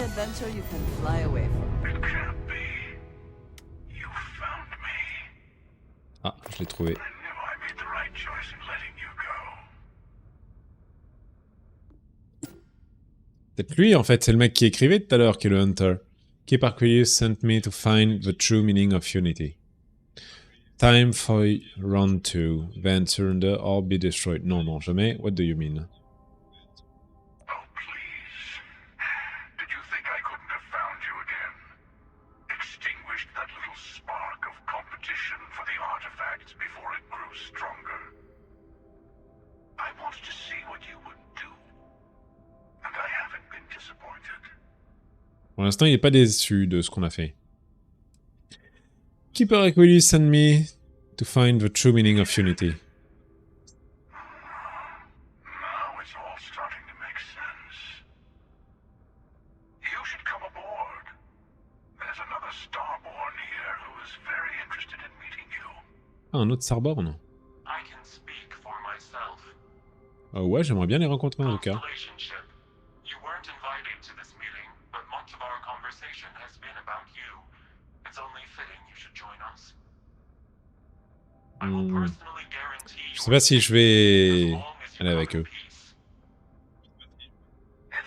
adventure you can fly away from. It can't be. You found me. Ah, je l'ai trouvé. I knew I made the right choice in letting you go. Peut-être lui, en fait, c'est le mec qui écrivait tout à l'heure, qui est le Hunter. Keep Aquarius sent me to find the true meaning of unity. Time for round 2. Then surrender or be destroyed. Non, non, jamais. What do you mean? Oh, please. Did you think I couldn't have found you again? Extinguished that little spark of competition for the artifacts before it grew stronger. I wanted to see what you would do. And I haven't been disappointed. Pour l'instant, il n'est pas déçu de ce qu'on a fait. Keeper Aquarius sent me to find the true meaning of unity. Now it's all starting to make sense. You should come aboard. There's another Starborn here who is very interested in meeting you. Ah, un autre Starborn? I can speak for myself. Ouais, j'aimerais bien les rencontrer en tout cas. Relationship. You weren't invited to this meeting, but much of our conversation has been about you. It's only fitting you should join us. I will personally guarantee Je sais pas si je vais aller avec eux.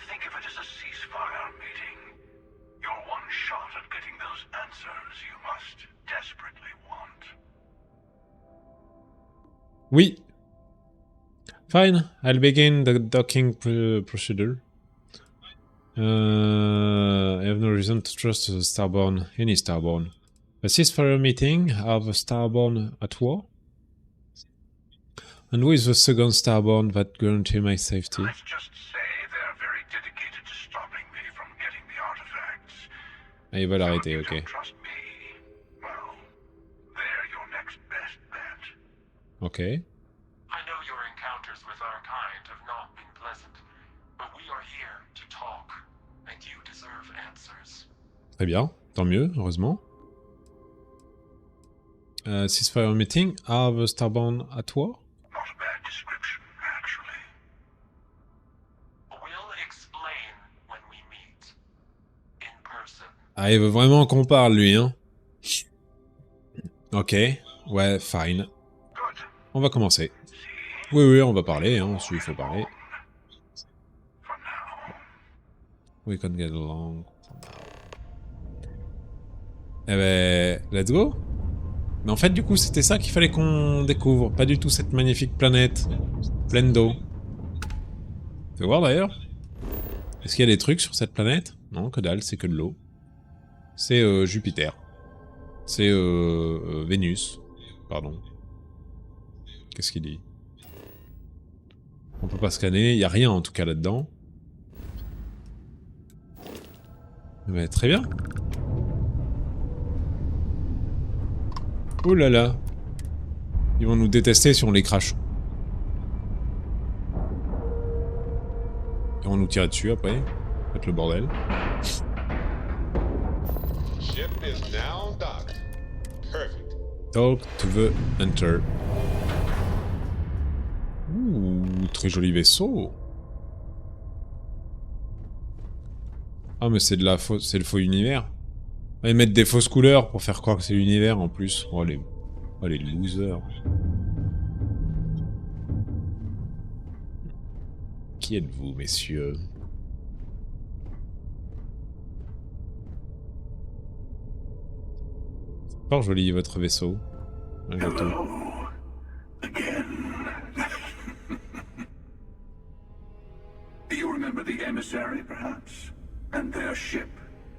Think of it as a ceasefire meeting. Your one shot at getting those answers you must desperately want. Oui. Fine, I'll begin the docking procedure. I have no reason to trust the Starborn, any Starborn. A ceasefire meeting of a Starborn at war? And who is the second Starborn that guarantee my safety? Let's just say they're very dedicated to stopping me from getting the artifacts. Ah, ils veulent arrêter, You ok. don't trust me. Well, they're your next best bet. Ok. I know your encounters with our kind have not been pleasant, but we are here to talk, and you deserve answers. Très bien, tant mieux, heureusement. Ceasefire meeting of a Starborn at war? Not a bad description, actually. We'll explain when we meet. In person. Ah, il veut vraiment qu'on parle, lui, hein. Ok, ouais, fine. Good. On va commencer. Oui, oui, on va parler, hein, s'il faut parler. For now. We can get along. Eh ben, let's go. Mais en fait, du coup, c'était ça qu'il fallait qu'on découvre. Pas du tout cette magnifique planète pleine d'eau. Fais voir d'ailleurs. Est-ce qu'il y a des trucs sur cette planète? Non, que dalle, c'est que de l'eau. C'est Jupiter. C'est Vénus. Pardon. Qu'est-ce qu'il dit? On peut pas scanner, il n'y a rien en tout cas là-dedans. Mais très bien. Oh là là. Ils vont nous détester si on les crache. Et on nous tire dessus après. Faites le bordel. Ship is now docked. Perfect. Talk to the Hunter. Ouh, très joli vaisseau. Ah mais c'est de la fausse, c'est le faux univers. Ils mettent des fausses couleurs pour faire croire que c'est l'univers en plus. Oh les losers. Qui êtes-vous, messieurs? C'est fort joli votre vaisseau. Un gâteau. Again. Do you remember the emissary, perhaps? And their ship,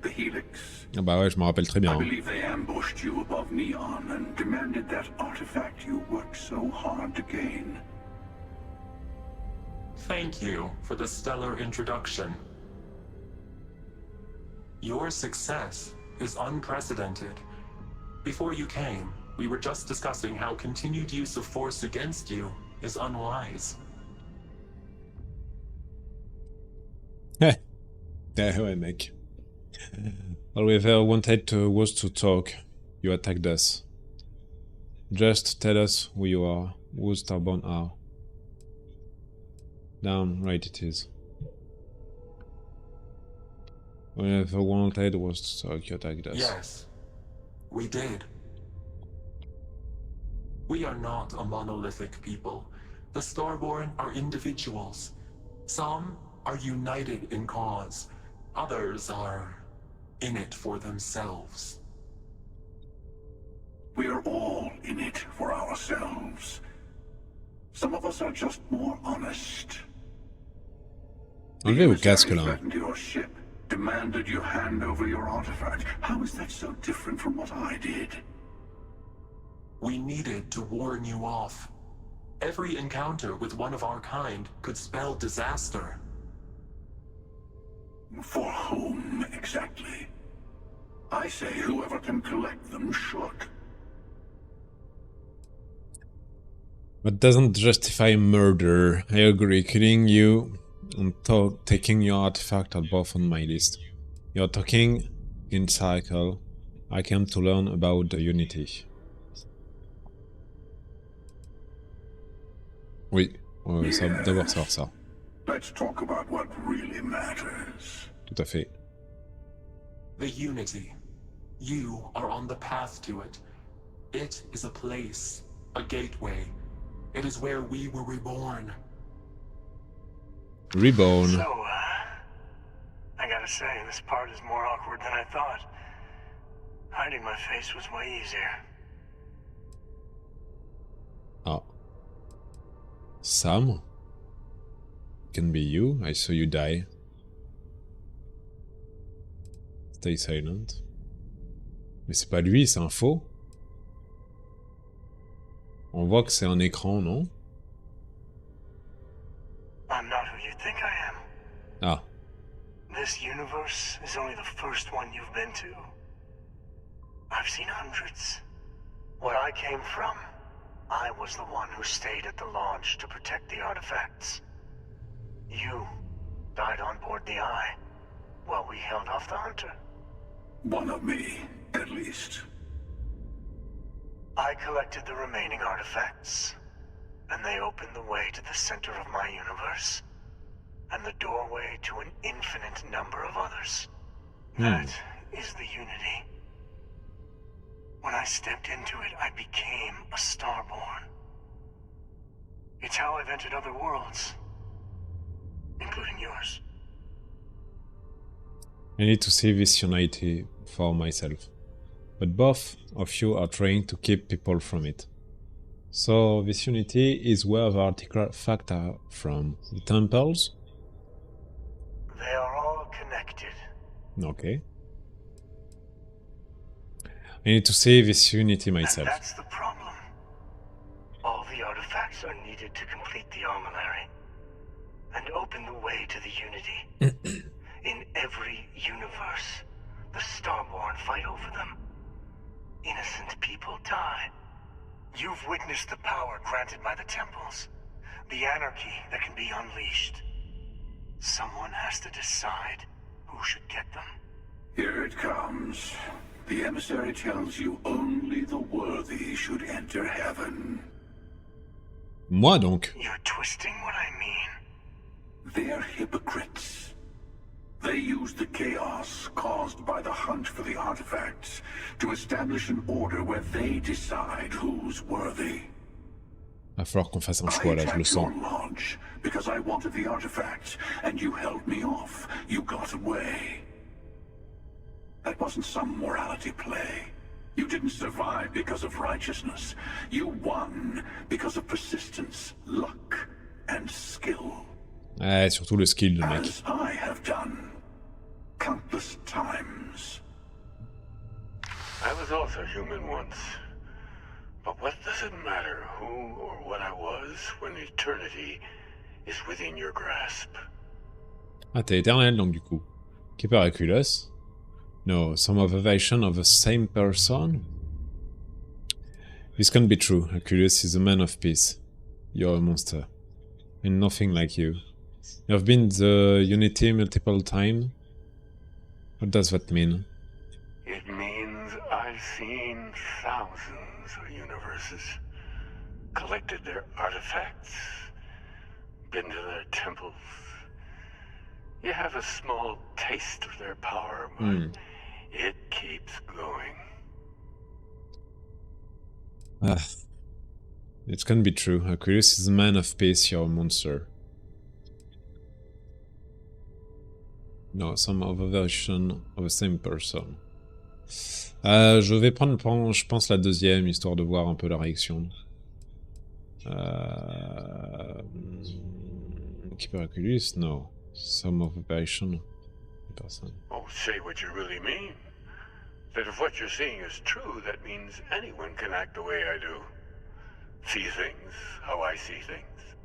the Helix? Ah bah ouais, je me rappelle très bien. I Hein. believe they ambushed you above Neon and demanded that artifact you worked so hard to gain. Thank you for the stellar introduction. Your success is unprecedented. Before you came, we were just discussing how continued use of force against you is unwise. Ouais mec. All we ever wanted was to talk. You attacked us. Just tell us who you are, who Starborn are. Down, right it is. Whoever wanted was to attack us. Yes, we did. We are not a monolithic people. The Starborn are individuals. Some are united in cause. Others are in it for themselves. We are all in it for ourselves. Some of us are just more honest. Enlevez vos The casques emissary là. threatened your ship, demanded you hand over your artifact. How is that so different from what I did? We needed to warn you off. Every encounter with one of our kind could spell disaster. For whom, exactly? I say whoever can collect them should. But doesn't justify murder. I agree. Killing you and taking your artifact are both on my list. You're talking in cycle. I came to learn about the Unity. Oui, ça va d'abord savoir ça. Let's talk about what really matters. Tout à fait. The Unity. You are on the path to it. It is a place, a gateway. It is where we were reborn. Reborn. So, I gotta say, this part is more awkward than I thought. Hiding my face was way easier. Ah. Sam? Can be you. I saw you die. Stay silent. Mais c'est pas lui, c'est un faux. On voit que c'est un écran, non? I'm not who you think I am. Ah. This universe is only the first one you've been to. I've seen hundreds. Where I came from, I was the one who stayed at the launch to protect the artifacts. You died on board the Eye, while we held off the Hunter. One of me, at least. I collected the remaining artifacts, and they opened the way to the center of my universe, and the doorway to an infinite number of others. That is the Unity. When I stepped into it, I became a Starborn. It's how I've entered other worlds, including yours. I need to see this Unity for myself. But both of you are trying to keep people from it. So this Unity is where the artifacts are from. The temples? They are all connected. Okay. I need to see this Unity And myself. that's the problem. All the artifacts are needed to complete the armillary and open the way to the Unity. In every universe, the Starborn fight over them. Innocent people die. You've witnessed the power granted by the temples, the anarchy that can be unleashed. Someone has to decide who should get them. Here it comes. The emissary tells you only the worthy should enter heaven. Moi donc. You're twisting what I mean. They're hypocrites. They use the chaos caused by the hunt for the artifacts to establish an order where they decide who's worthy. Va falloir qu'on fasse un choix là, je le I sens. attacked your launch because I wanted the artifacts, and you held me off. You got away. That wasn't some morality play. You didn't survive because of righteousness. You won because of persistence, luck, and skill. Ouais, surtout le skill de mec. As I have done countless times. I was also human once. But what does it matter who or what I was when eternity is within your grasp? Ah, t'es éternel donc du coup. Keeper Aculus? No, some other version of the same person? This can't be true. Aculus is a man of peace. You're a monster. And nothing like you. You have been the Unity multiple times? What does that mean? It means I've seen thousands of universes, collected their artifacts, been to their temples, You have a small taste of their power, but it keeps going. Ah. It can be true. Aquarius is a man of peace, you're a monster. No, some other version of the same person. Je vais prendre, je pense, la deuxième, histoire de voir un peu la réaction. Keep Aquarius? No. Some other version. Person. Oh, say what you really mean. That if what you're seeing is true, that means anyone can act the way I do. See things how I see things.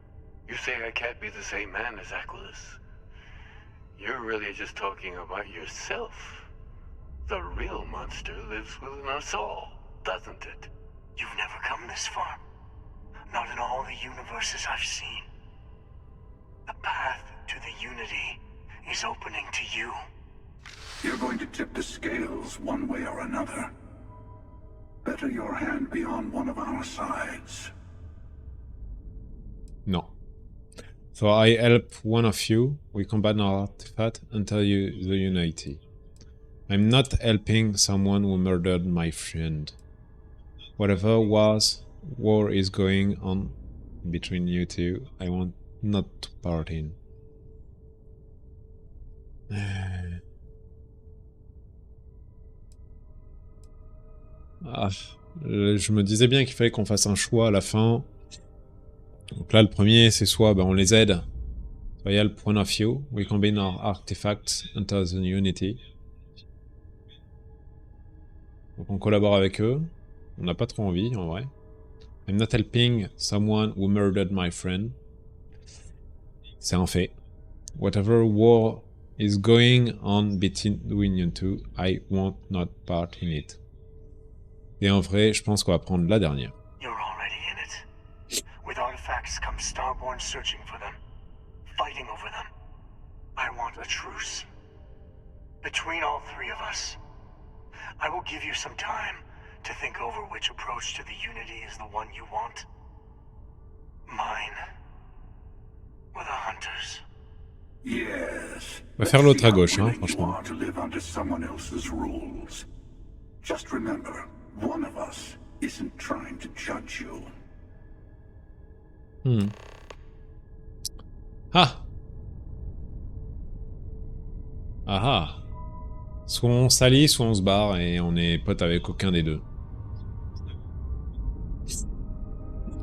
You say I can't be the same man as Aquilus? You're really just talking about yourself. The real monster lives within us all, doesn't it? You've never come this far. Not in all the universes I've seen. The path to the Unity is opening to you. You're going to tip the scales one way or another. Better your hand be on one of our sides. No. So I help one of you, we combine our artifact until you the unity. I'm not helping someone who murdered my friend. Whatever war is going on between you two, I want not to part in. Ah, je me disais bien qu'il fallait qu'on fasse un choix à la fin. Donc là, le premier, c'est soit on les aide, soit il y a le point of view, we combine our artifacts into the unity. Donc on collabore avec eux. On n'a pas trop envie, en vrai. I'm not helping someone who murdered my friend. C'est un fait. Whatever war is going on between you two, I want not part in it. Et en vrai, je pense qu'on va prendre la dernière. You're already in it. With artifacts comes Starborn searching for them, fighting over them. I want a truce. Between all three of us. I will give you some time to think over which approach to the Unity is the one you want. Mine. Or the Hunters. Yes. On va faire l'autre à gauche, hein, franchement. To live under someone else's rules. Just remember, one of us isn't trying to judge you. Ah. Ah. Soit on s'allie, soit on se barre et on est pote avec aucun des deux.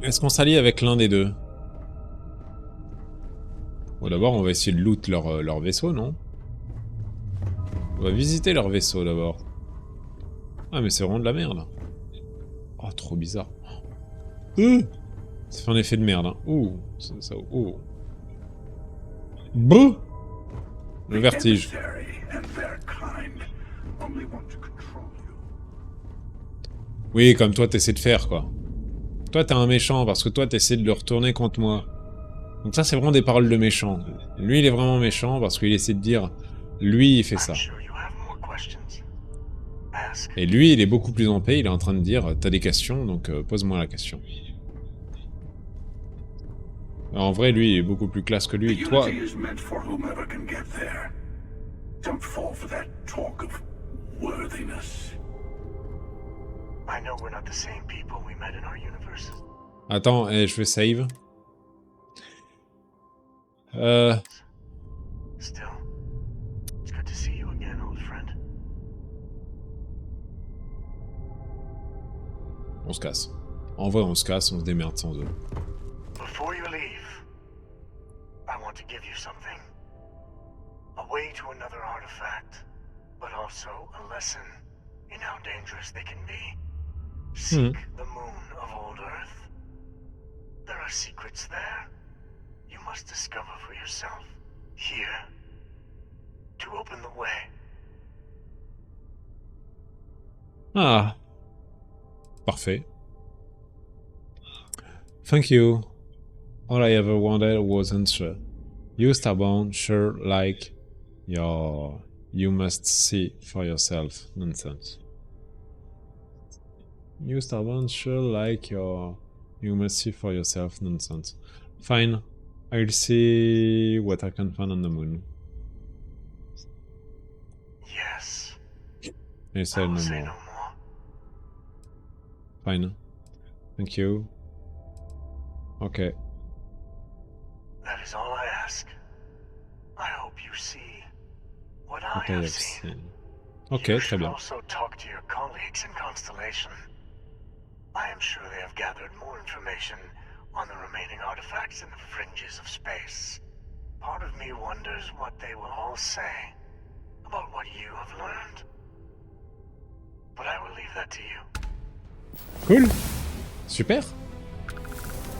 Est-ce qu'on s'allie avec l'un des deux? Bon, d'abord, on va essayer de loot leur vaisseau, non? On va visiter leur vaisseau, d'abord. Ah, mais c'est vraiment de la merde. Oh, trop bizarre. Ça fait un effet de merde, hein. Ouh, ouh. Bouh! Le vertige. Oui, comme toi, t'essaies de faire, quoi. Toi, t'es un méchant, parce que toi, t'essaies de le retourner contre moi. Donc ça, c'est vraiment des paroles de méchant. Lui, il est vraiment méchant, parce qu'il essaie de dire... Lui, il fait ça. Et lui, il est beaucoup plus en paix, il est en train de dire, t'as des questions, donc pose-moi la question. Alors, en vrai, lui, il est beaucoup plus classe que lui. Toi... Attends, je vais save. On se casse. En vrai, on se casse, on se démerde sans eux. Before you leave, I want to give you something. A way to another artifact, but also a lesson in how dangerous they can be. Seek the moon of old Earth. There are secrets there. You must discover for yourself. Here. To open the way. Ah. Parfait. Thank you. All I ever wanted was answer. You Starbound sure like your you must see for yourself nonsense. You Starbound sure like your you must see for yourself nonsense. Fine. I'll see what I can find on the moon. Yes. Et I c'est will no say more. no more. Fine. Thank you. Ok. That is all I ask. I hope you see what I Ok, have I've seen. seen. Ok, You très should bien. also talk to your colleagues in Constellation. I am sure they have gathered more information on the remaining artifacts in the fringes of space. Part of me wonders what they will all say about what you have learned. But I will leave that to you. Cool. Super.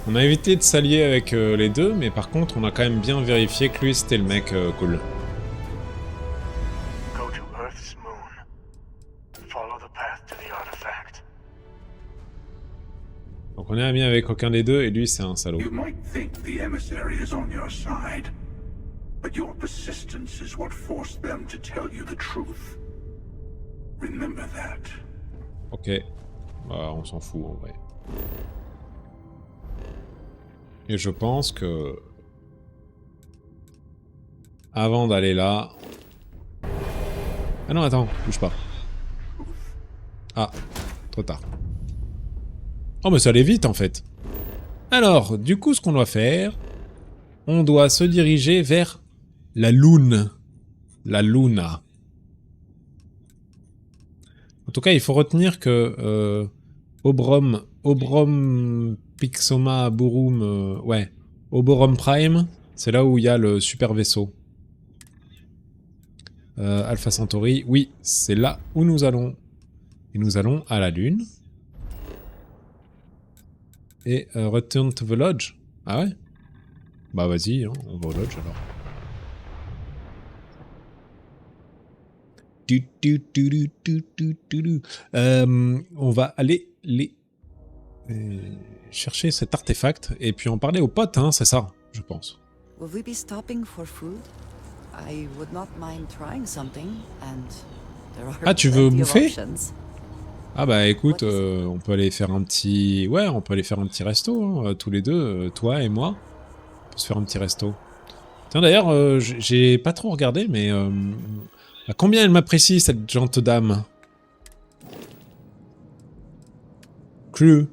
On a évité de s'allier avec les deux, mais par contre, on a quand même bien vérifié que lui, c'était le mec cool. Go to Earth's moon. Follow the path to the artifact. Donc on est amis avec aucun des deux, et lui, c'est un salaud. You might think the emissary is on your side, but your persistence is what forced them to tell you the truth. Remember that. Ok. Bah, on s'en fout, en vrai. Et je pense que... Avant d'aller là... Ah non, attends, bouge pas. Ah, trop tard. Oh, mais ça allait vite, en fait. Alors, du coup, ce qu'on doit faire... On doit se diriger vers la Lune. La Luna. En tout cas, il faut retenir que... Obrom Pixoma Burum... ouais. Oborum Prime, c'est là où il y a le super vaisseau. Alpha Centauri, oui, c'est là où nous allons. Et nous allons à la Lune. Et Return to the Lodge. Ah ouais? Bah vas-y, hein, on va au Lodge alors. On va aller chercher cet artefact et puis en parler aux potes, hein, c'est ça, je pense. Will we be stopping for food? I would not mind trying something, and there are Ah, tu veux plenty of bouffer? options. Ah bah écoute, on peut aller faire un petit... Ouais, on peut aller faire un petit resto, hein, tous les deux, toi et moi. On peut se faire un petit resto. Tiens d'ailleurs, j'ai pas trop regardé, mais... à combien elle m'apprécie, cette gente dame? Crew.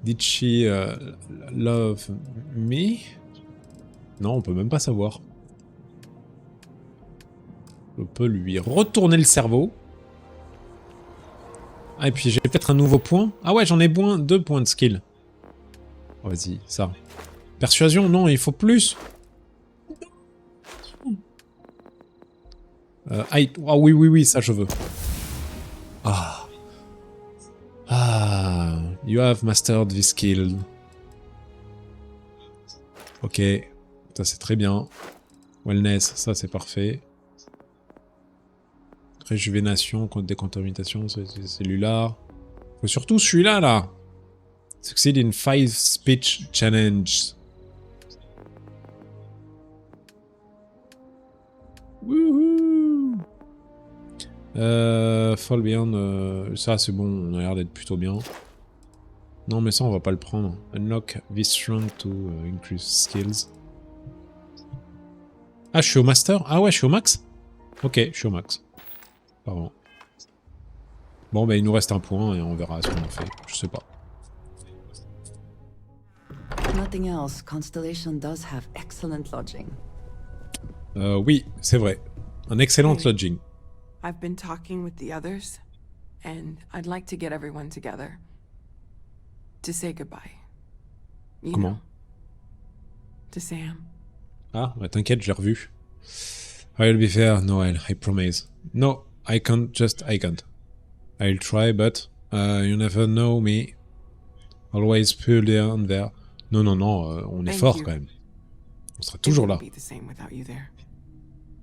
Did she love me? Non, on peut même pas savoir. Je peux lui retourner le cerveau. Ah, et puis j'ai peut-être un nouveau point. Ah ouais, j'en ai 2 points de skill. Oh, vas-y, ça. Persuasion, non, il faut plus. Ah oui, oui, oui, ça je veux. Ah. Ah. You have mastered this skill. Ok. Ça c'est très bien. Wellness, ça c'est parfait. Réjuvénation contre décontamination, c'est celui-là. Faut surtout celui-là, là. Succeed in 5 speech challenge. Wouhou! Fall Beyond, ça c'est bon, on a l'air d'être plutôt bien. Non mais ça on va pas le prendre. Unlock this strong to increase skills. Ah je suis au master? Ah ouais je suis au max? Ok, je suis au max. Pardon. Bon bah il nous reste un point et on verra ce qu'on en fait. Je sais pas. Nothing else, Constellation does have excellent lodging. Oui, c'est vrai. Un excellent lodging. I've been talking with the others, and I'd like to get everyone together. To say goodbye. You Comment? know, to Sam. Ah, bah t'inquiète, j'ai revu. I'll be fair, Noel, I promise. No, I can't, I can't. I'll try, but you never know me. Always pull down there. Non, non, non, on est Thank fort you. quand même. On sera It toujours là. wouldn't be the same without you there.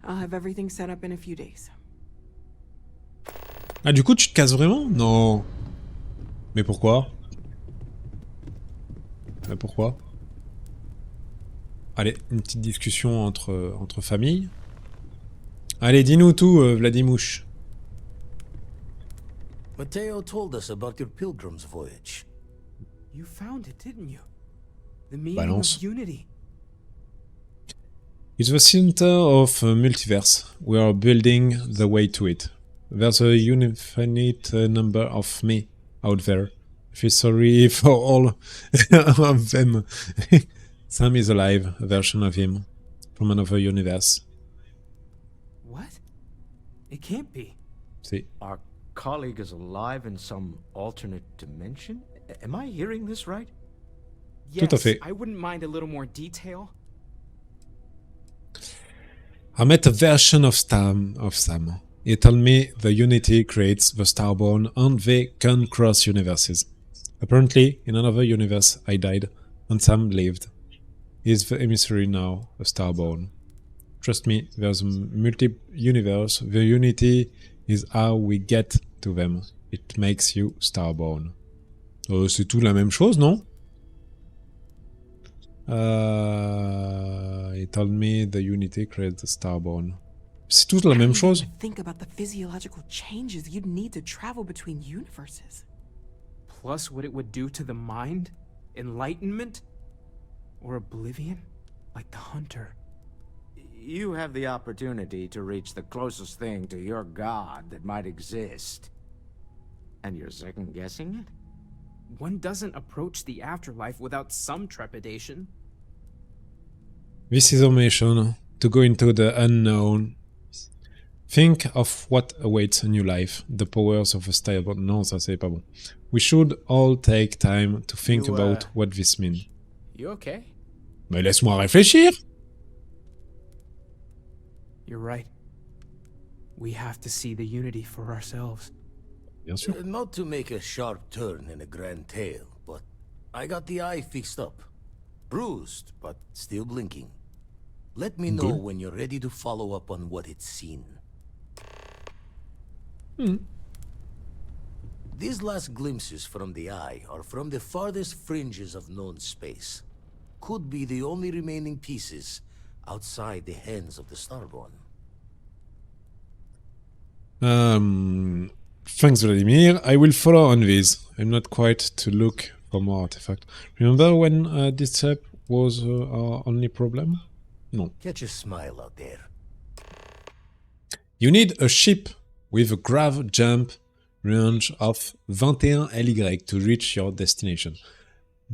I'll have everything set up in a few days. Ah, du coup, tu te casses vraiment? Non. Mais pourquoi? Mais pourquoi? Allez, une petite discussion entre familles. Allez, dis-nous tout, Vladimouche. Mateo told us about your pilgrim's voyage. You found it, didn't you? The meaning Balance. of unity. It's the center of a multiverse. We are building the way to it. There's a infinite number of me out there. I feel sorry for all of them. Sam is alive, a version of him from another universe. What? It can't be. See. Our colleague is alive in some alternate dimension? Am I hearing this right? Yes, Tout à fait. I wouldn't mind a little more detail. I met a version of Sam. He told me the Unity creates the Starborn and they can cross universes. Apparently, in another universe I died, and Sam lived. He's the emissary now, a Starborn. Trust me, there's a multi-universe. The Unity is how we get to them. It makes you Starborn. C'est tout la même chose, non? He told me the Unity creates the Starborn. C'est tout la même chose? Think about the physiological changes you'd need to travel between universes. Plus what it would do to the mind? Enlightenment? Or oblivion? Like the Hunter. You have the opportunity to reach the closest thing to your god that might exist. And you're second-guessing it? One doesn't approach the afterlife without some trepidation. This is our mission, to go into the unknown. Think of what awaits a new life, the powers of a Starborn. Non, ça c'est pas bon. We should all take time to think about what this means. You okay? Mais laisse-moi réfléchir! You're right. We have to see the Unity for ourselves. Bien sûr. Not to make a sharp turn in a grand tale, but I got the eye fixed up. Bruised, but still blinking. Let me know when you're ready to follow up on what it's seen. These last glimpses from the eye are from the farthest fringes of known space. Could be the only remaining pieces outside the hands of the Starborn. Thanks, Vladimir. I will follow on this. I'm not quite to look for more artifact. Remember when this step was our only problem? No. Catch a smile out there. You need a ship with a grav jump range of 21 LY to reach your destination.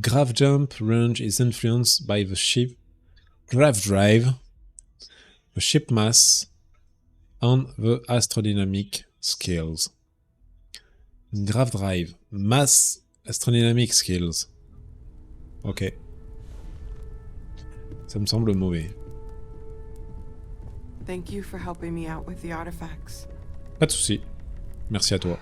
Grav jump range is influenced by the ship grav drive, the ship mass, and the astrodynamic scales. Grav drive, mass, astrodynamic scales. Ok. Ça me semble mauvais. Thank you for helping me out with the artifacts. Pas de souci. Merci à toi.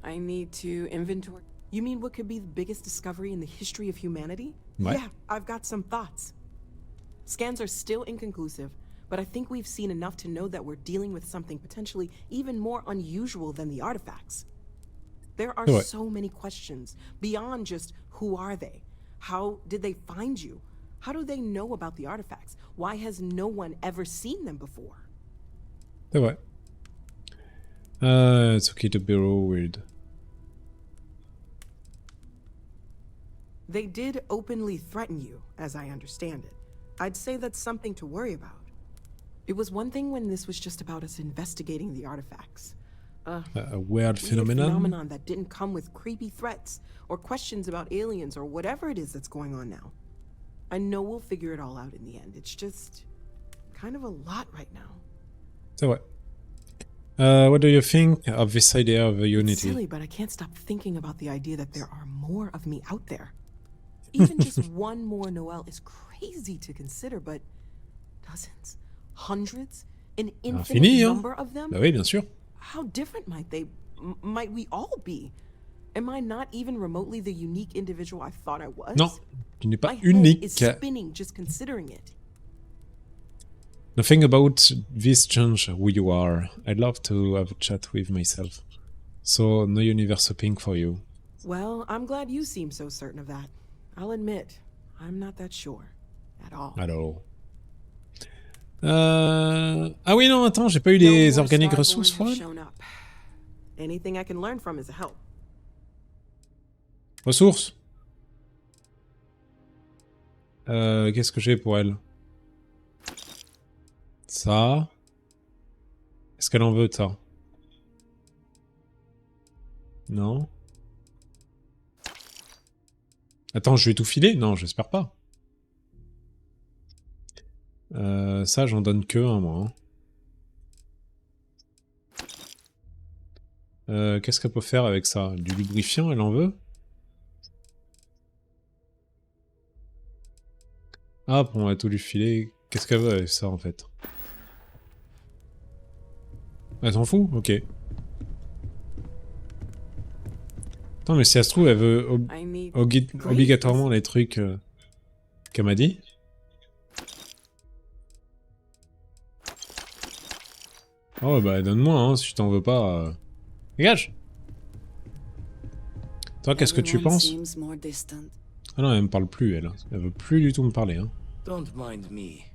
I need to inventory. You mean what could be the biggest discovery in the history of humanity? Ouais. Yeah, I've got some thoughts. Scans are still inconclusive, but I think we've seen enough to know that we're dealing with something potentially even more unusual than the artifacts. There are Ouais. so many questions beyond just who are they? How did they find you? How do they know about the artifacts? Why has no one ever seen them before? C'est vrai. It's okay to be weird. They did openly threaten you, as I understand it. I'd say that's something to worry about. It was one thing when this was just about us investigating the artifacts. A weird Weird phenomenon. phenomenon that didn't come with creepy threats or questions about aliens or whatever it is that's going on now. I know we'll figure it all out in the end. It's just kind of a lot right now. C'est vrai. What do you think of this idea of a It's Unity? silly, but I can't stop thinking about the idea that there are more of me out there. Even just one more Noel is crazy to consider, but dozens, hundreds, an infinite Infini, hein? number of them? Bah oui, bien sûr. How different might they, might we all be? Am I not even remotely the unique individual I thought I was? Non, tu n'es pas My head unique. is spinning just considering it. Nothing about this change who you are. I'd love to have a chat with myself. So, no universe hopping for you. Well, I'm glad you seem so certain of that. I'll admit, I'm not that sure. At all. Alors. Ah oui, non, attends, j'ai pas eu les No more organiques Starborn ressources, have Juan. shown up. Anything I can learn from is a help. Ressources. Qu'est-ce que j'ai pour elle? Ça. Est-ce qu'elle en veut de ça? Non. Attends, je vais tout filer? Non, j'espère pas. Ça, j'en donne que un, moi. Qu'est-ce qu'elle peut faire avec ça? Du lubrifiant, elle en veut? Ah, bon, on va tout lui filer. Qu'est-ce qu'elle veut avec ça, en fait? Elle s'en fout? Ok. Attends, mais si ça se trouve, elle veut obligatoirement les trucs qu'elle m'a dit. Oh, bah, donne-moi, hein, si je t'en veux pas. Dégage! Toi, qu'est-ce que tu penses? Ah non, elle me parle plus, elle. Elle veut plus du tout me parler, hein. Don't mind me.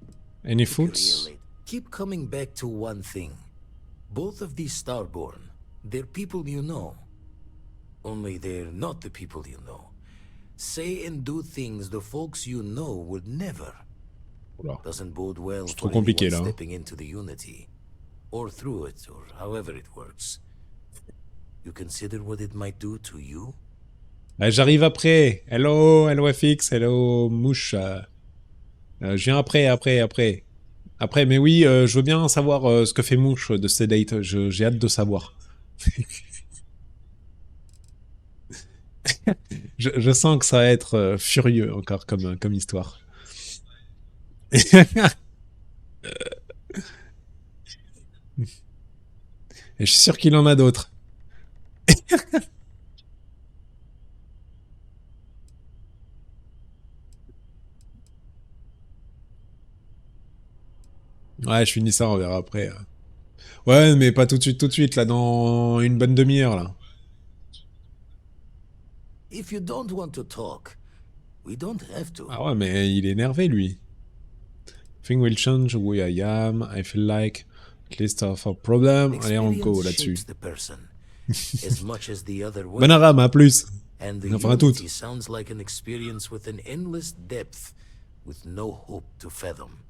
Any foods? Keep coming back to one thing. Both of these Starborn, they're people you know. Only they're not the people you know. Say and do things the folks you know would never. Oula. Doesn't bode well C'est trop for compliqué, anyone là. stepping into the Unity. Or through it, or however it works. You consider what it might do to you? J'arrive après. Hello, hello FX, hello Mouche. Je viens après. Après, mais oui, je veux bien savoir ce que fait Mouche de ces dates. J'ai hâte de savoir. je sens que ça va être furieux encore comme histoire. Et je suis sûr qu'il en a d'autres. Ouais, je finis ça, on verra après. Ouais, mais pas tout de suite, là, dans une bonne demi-heure, là. If you don't want to talk, we don't have to. Ah ouais, mais il est énervé, lui. Thing will change who I am, I feel like, at least of a problem. Allez, on go là-dessus. Bonne à plus. And the Enfin, à toutes. Unity sounds like an experience with an endless depth, with no hope to fathom.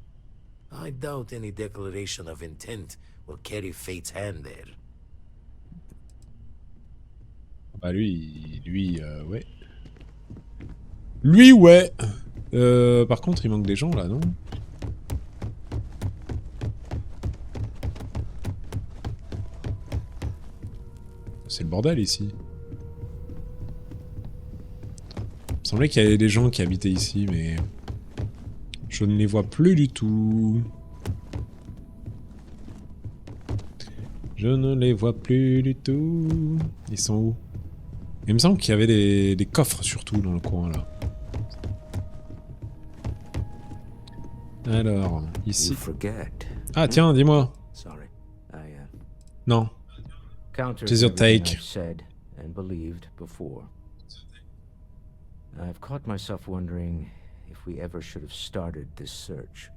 I doubt any declaration of intent will carry fate's hand there. Bah lui, ouais. Lui, ouais. Par contre, il manque des gens, là, non? C'est le bordel, ici. Il me semblait qu'il y avait des gens qui habitaient ici, mais... je ne les vois plus du tout. Je ne les vois plus du tout. Ils sont où? Il me semble qu'il y avait des coffres surtout dans le coin là. Alors, ici. Ah tiens, dis-moi. Non. Tis your take. I've caught myself wondering if we ever should have started this search.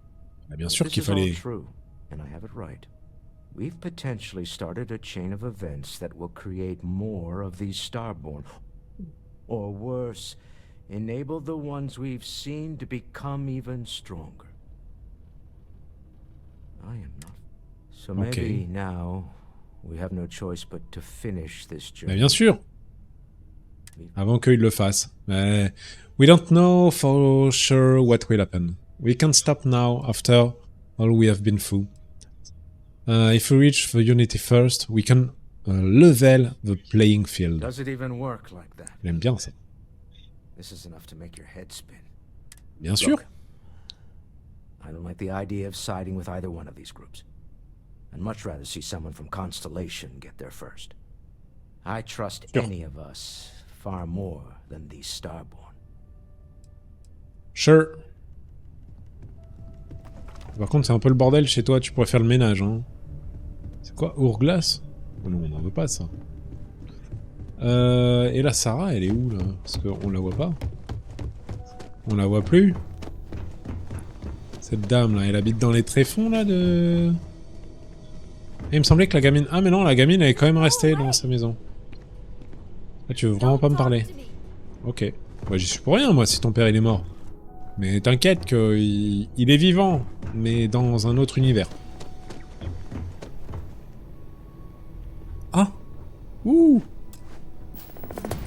Ah, bien sûr qu'il fallait. True, and I have it right. We've potentially started a chain of events that will create more of these Starborn. Or worse, enable the ones we've seen to become even stronger. I am not. So maybe now we have no choice but to finish this journey. Mais bien sûr. Avant qu'il le fasse. Mais we don't know for sure what will happen. We can't stop now after all we have been through. If we reach the Unity first, we can level the playing field. Does it even work like that? J'aime bien ça. This is enough to make your head spin. Bien sûr. Look, I don't like the idea of siding with either one of these groups. I'd much rather see someone from Constellation get there first. I trust any of us far more than these Starborn. Sure. Par contre, c'est un peu le bordel chez toi, tu pourrais faire le ménage, hein. C'est quoi, Ourglace? Oh non, on n'en veut pas, ça. Et la Sarah, elle est où, là? Parce qu'on la voit pas. On la voit plus. Cette dame, là, elle habite dans les tréfonds, là, de... Et il me semblait que la gamine... Ah, mais non, la gamine, elle est quand même restée dans sa maison. Ah, tu veux vraiment pas me parler? Ok. Bah, j'y suis pour rien, moi, si ton père, il est mort. Mais t'inquiète qu'il est vivant, mais dans un autre univers.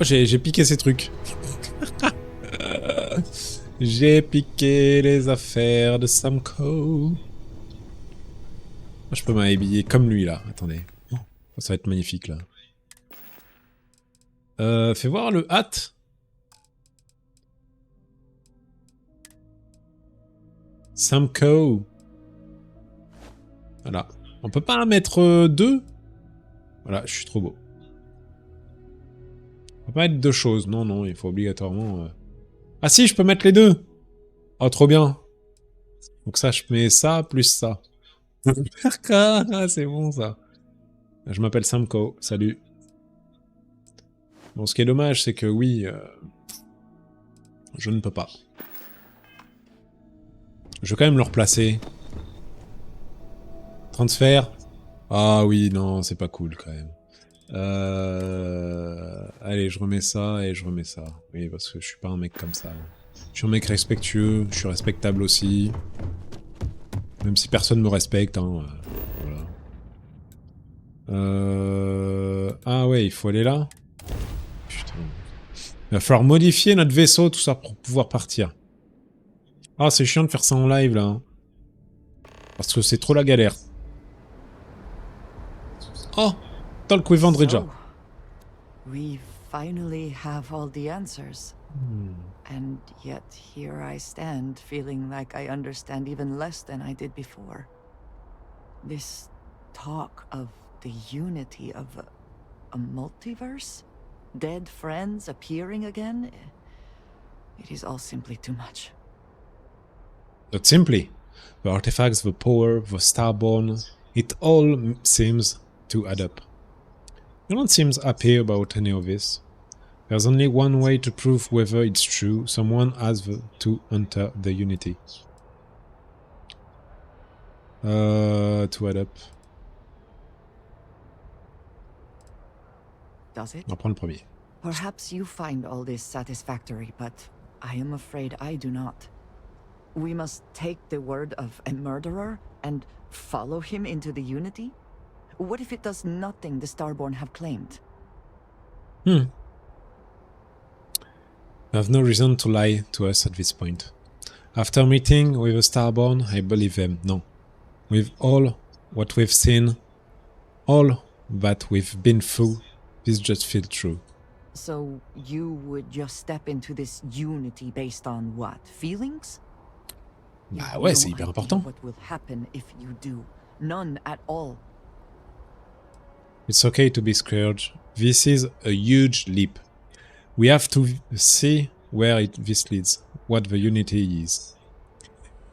Oh, j'ai piqué ces trucs. J'ai piqué les affaires de Samco. Je peux m'habiller comme lui, là. Attendez. Oh, ça va être magnifique, là. Fais voir le hat. Samco. Voilà. On peut pas en mettre deux? Voilà, je suis trop beau. On peut pas mettre deux choses. Non, non, il faut obligatoirement... Ah si, je peux mettre les deux. Oh, trop bien. Donc ça, je mets ça plus ça. Ah, c'est bon, ça. Je m'appelle Samco. Salut. Bon, ce qui est dommage, c'est que oui... je ne peux pas. Je vais quand même le replacer. Transfert. Ah oui, non, c'est pas cool quand même. Allez, je remets ça et je remets ça. Oui, parce que je suis pas un mec comme ça. Je suis un mec respectueux, je suis respectable aussi. Même si personne me respecte, hein. Voilà. Ah ouais, il faut aller là. Putain. Il va falloir modifier notre vaisseau, tout ça, pour pouvoir partir. Ah, c'est chiant de faire ça en live, là. Hein. Parce que c'est trop la galère. Oh, Talk with Andrija. So, we finally have all the answers. And yet here I stand, feeling like I understand even less than I did before. This talk of the unity of a multiverse? Dead friends appearing again? It is all simply too much. Not simply. The artifacts, the power, the starborn, it all seems to add up. You don't seem happy about any of this. There's only one way to prove whether it's true. Someone has to enter the unity. To add up. Does it? On va prendre le premier. Perhaps you find all this satisfactory, but I am afraid I do not. We must take the word of a murderer and follow him into the Unity? What if it does nothing the Starborn have claimed? You have no reason to lie to us at this point. After meeting with the Starborn, I believe them. No. With all what we've seen, all that we've been through, this just feels true. So you would just step into this Unity based on what? Feelings? Bah ouais, c'est hyper important. What will happen if you do? None at all. It's okay to be scared. This is a huge leap. We have to see where this leads, what the unity is.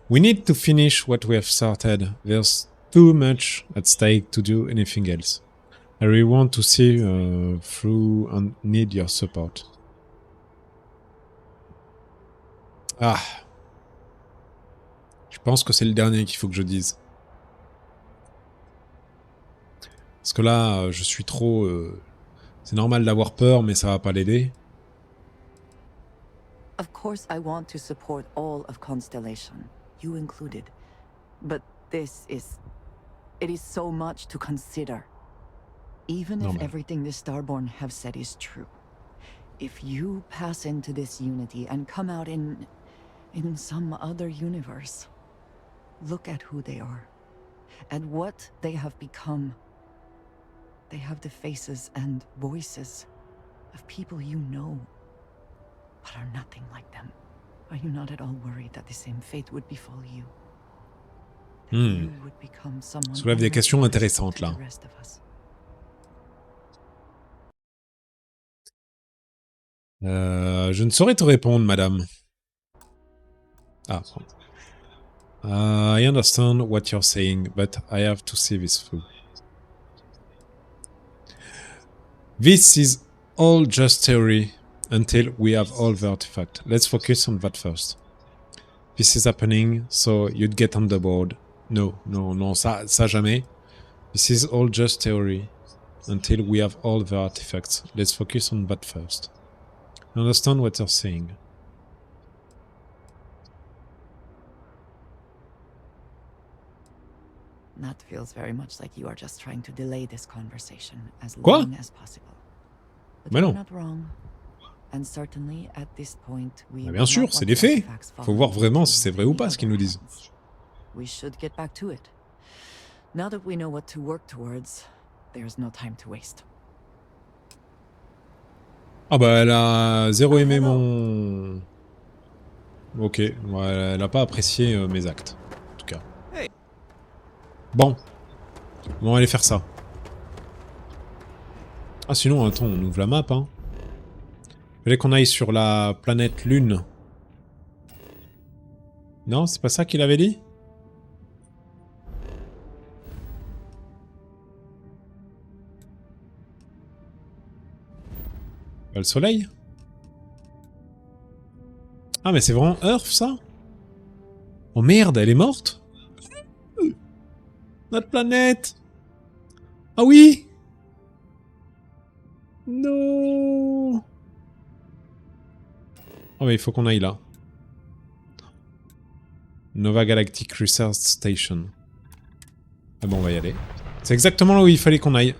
We need to finish what we have started. There's too much at stake to do anything else. I really want to see through and need your support. Ah. Je pense que c'est le dernier qu'il faut que je dise. Parce que là, je suis trop... c'est normal d'avoir peur, mais ça va pas l'aider. Of course I want to support all of Constellation, you included. But this is... it is so much to consider. Even if everything the Starborn have said is true. If you pass into this unity and come out in some other universe, look at who they are, and what they have become. They have the faces and voices of people you know, but are nothing like them. Are you not at all worried that the same fate would befall you? That you would become someone Soulève des questions intéressantes là. Je ne saurais te répondre, madame. Ah, bon. I understand what you're saying, but I have to see this through. This is all just theory until we have all the artifact. Let's focus on that first. This is happening, so you'd get on the board. No, ça jamais. This is all just theory until we have all the artifacts. Let's focus on that first. I understand what you're saying. That feels very much like you are just trying to delay this conversation as Quoi? long as possible. But Mais you're non. not wrong. And certainly at this point we Bah bien sûr, c'est des faits. Faut voir vraiment si c'est vrai ou pas ce qu'ils nous disent. We should get back to it. Now that we know what to work towards, there's no time to waste. Ah bah elle a zéro aimé mon... Ok, ouais, elle a pas apprécié mes actes, en tout cas. Bon. On va aller faire ça. Ah sinon, attends, on ouvre la map, hein. Fallait qu'on aille sur la planète Lune. Non, c'est pas ça qu'il avait dit? Le soleil? Ah mais c'est vraiment Earth ça? Oh merde, elle est morte? Notre planète! Ah oui! Non! Oh mais il faut qu'on aille là. Nova Galactic Research Station. Ah bon, on va y aller. C'est exactement là où il fallait qu'on aille.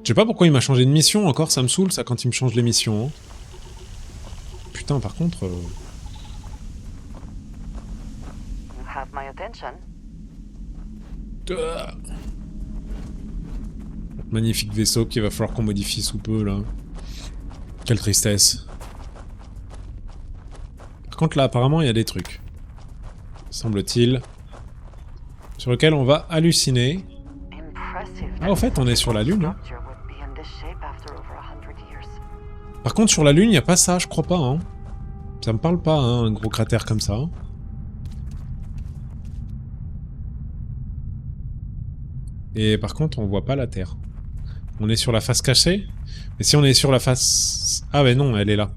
Je sais pas pourquoi il m'a changé de mission encore, ça me saoule ça quand il me change les missions. Hein. Putain, par contre... You have my attention. Magnifique vaisseau qu'il va falloir qu'on modifie sous peu là. Quelle tristesse. Par contre là apparemment il y a des trucs. Semble-t-il. Sur lesquels on va halluciner. Ah au fait on est sur la Lune. Hein. Par contre sur la Lune il n'y a pas ça, je crois pas. Hein. Ça me parle pas hein, un gros cratère comme ça. Et par contre on voit pas la Terre. On est sur la face cachée. Mais si on est sur la face... Ah ouais non, elle est là.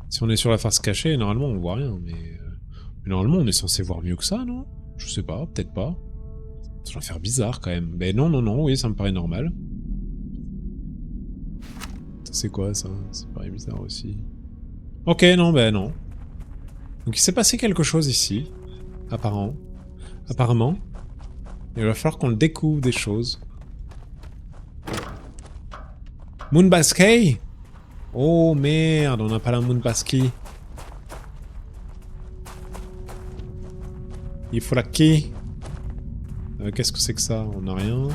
Si on est sur la face cachée, normalement on voit rien. Mais normalement on est censé voir mieux que ça, non? Je sais pas, peut-être pas. Ça va faire bizarre quand même. Mais non, non, non, oui, ça me paraît normal. C'est quoi ça? Ça me paraît bizarre aussi. Ok, non, ben non. Donc il s'est passé quelque chose ici. Apparemment. Il va falloir qu'on le découvre des choses. Moonbasket? Oh merde, on n'a pas la Moonbasket. Il faut la key. Qu'est-ce que c'est que ça? On n'a rien.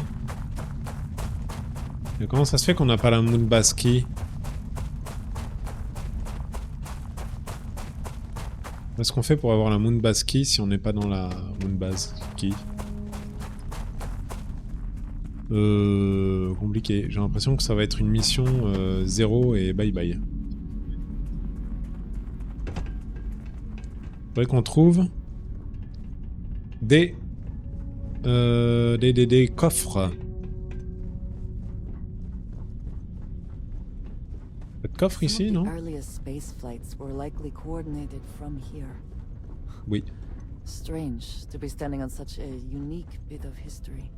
Mais comment ça se fait qu'on n'a pas la Moonbasket? Qu'est-ce qu'on fait pour avoir la Moonbasket si on n'est pas dans la Moonbasket? Compliqué. J'ai l'impression que ça va être une mission 0 et bye bye. Faudrait qu'on trouve des coffres. Pas de coffre ici, non? Oui. Strange to be standing on such a unique bit of history.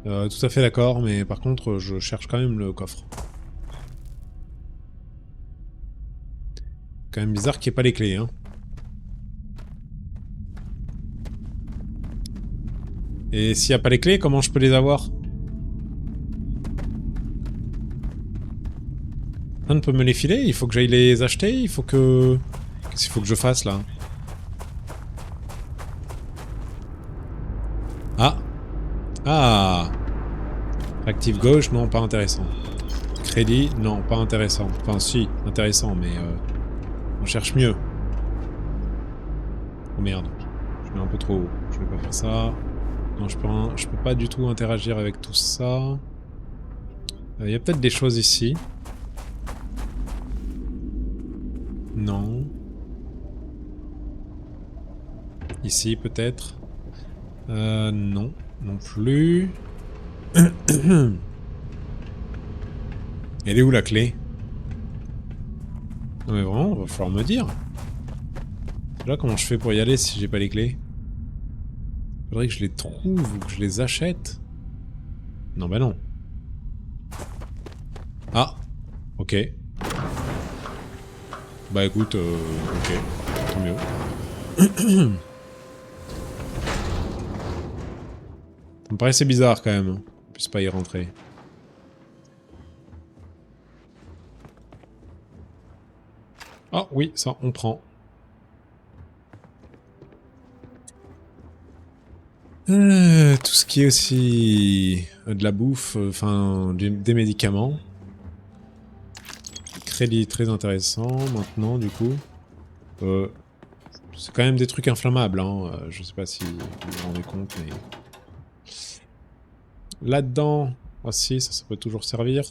Tout à fait d'accord, mais par contre, je cherche quand même le coffre. Quand même bizarre qu'il n'y ait pas les clés, hein. Et s'il n'y a pas les clés, comment je peux les avoir? On peut me les filer? Il faut que j'aille les acheter? Il faut que... Qu'est-ce qu'il faut que je fasse, là? Ah! Ah! Active gauche, non, pas intéressant. Crédit, non, pas intéressant. Enfin, si, intéressant, mais on cherche mieux. Oh merde, je mets un peu trop haut. Je vais pas faire ça. Non, je peux pas du tout interagir avec tout ça. Il y a peut-être des choses ici. Non. Ici, peut-être. Non, non plus. Elle est où la clé? Non mais vraiment, va falloir me dire. Là, comment je fais pour y aller si j'ai pas les clés? Faudrait que je les trouve ou que je les achète. Non bah non. Ah, ok. Bah écoute, ok, tant mieux. me paraissait bizarre quand même, qu'on puisse pas y rentrer. Oh oui, ça, on prend. Tout ce qui est aussi de la bouffe, enfin des médicaments. Crédit très intéressant maintenant du coup. C'est quand même des trucs inflammables, hein. Je sais pas si vous vous rendez compte, mais... Là-dedans, ah si, ça peut toujours servir.